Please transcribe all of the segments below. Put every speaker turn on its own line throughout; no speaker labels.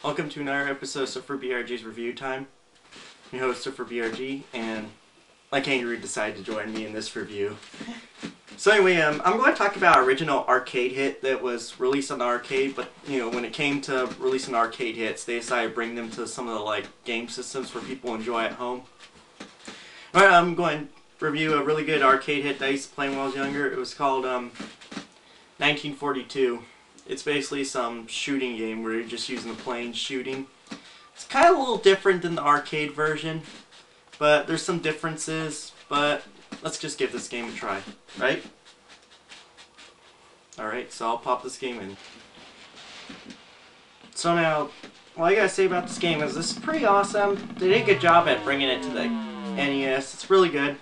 Welcome to another episode of surferbrg's Review Time. I'm your host, surferbrg, and my kangaroo decided to join me in this review. So anyway, I'm going to talk about an original arcade hit that was released on the arcade, but when it came to releasing arcade hits, they decided to bring them to some of the game systems for people to enjoy at home. Alright, I'm going to review a really good arcade hit that I used to play when I was younger. It was called 1942. It's basically some shooting game where you're just using the plane shooting. It's kind of a little different than the arcade version, but there's some differences, but let's just give this game a try, right? Alright, so I'll pop this game in. So now, all I gotta say about this game is this is pretty awesome. They did a good job at bringing it to the NES. It's really good.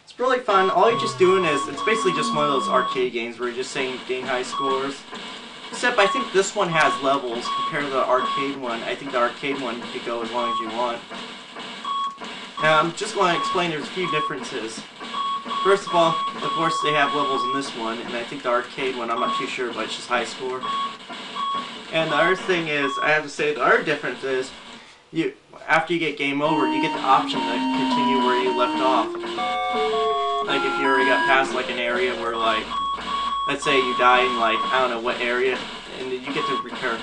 It's really fun. All you're just doing is, it's basically just one of those arcade games where you're just saying gain high scores. Except I think this one has levels compared to the arcade one. I think the arcade one you could go as long as you want. Now I'm just going to explain there's a few differences. First of all, of course they have levels in this one, and I think the arcade one, I'm not too sure, but it's just high score. And the other thing is, I have to say the other difference is, after you get game over, you get the option to continue where you left off. Like if you already got past an area where let's say you die in I don't know what area, and you get to recur.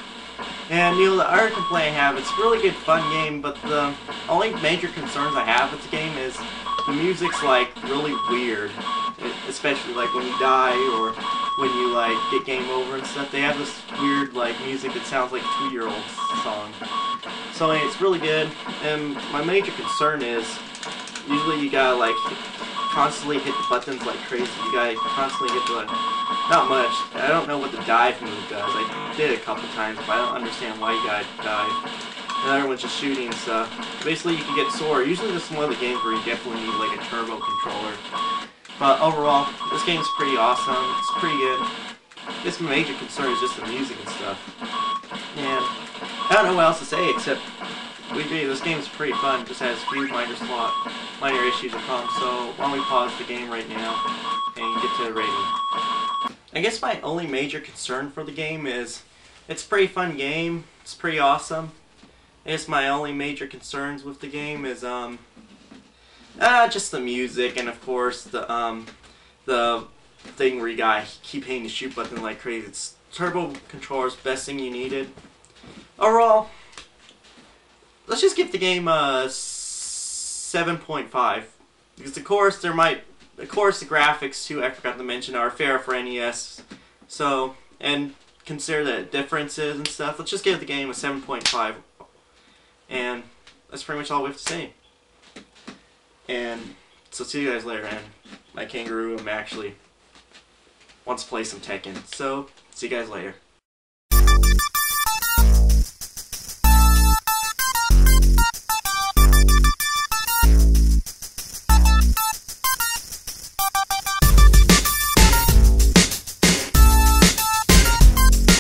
And the other complaint I have, it's a really good fun game, but the only major concerns I have with the game is the music's really weird. Especially when you die or when you get game over and stuff. They have this weird music that sounds like a 2-year-old song. So it's really good, and my major concern is usually you gotta constantly hit the buttons like crazy. You gotta constantly hit the not much. I don't know what the dive move does. I did it a couple times, but I don't understand why you gotta dive. And the other one's just shooting and stuff. Basically, you can get sore. Usually, this is one of the games where you definitely need a turbo controller. But overall, this game's pretty awesome. It's pretty good. I guess my major concern is just the music and stuff. And I don't know what else to say except this game's pretty fun. It just has a few minor issues and problems. So why don't we pause the game right now and get to the rating. I guess my only major concern for the game is it's a pretty fun game. It's pretty awesome. I guess my only major concerns with the game is just the music, and of course the thing where you gotta keep hitting the shoot button like crazy. It's turbo controller's best thing you needed. Overall, let's just give the game a 7.5 because of course the graphics too, I forgot to mention, are fair for NES. So, and consider the differences and stuff. Let's just give the game a 7.5, and that's pretty much all we have to say. And so see you guys later. And my kangaroo actually wants to play some Tekken. So see you guys later.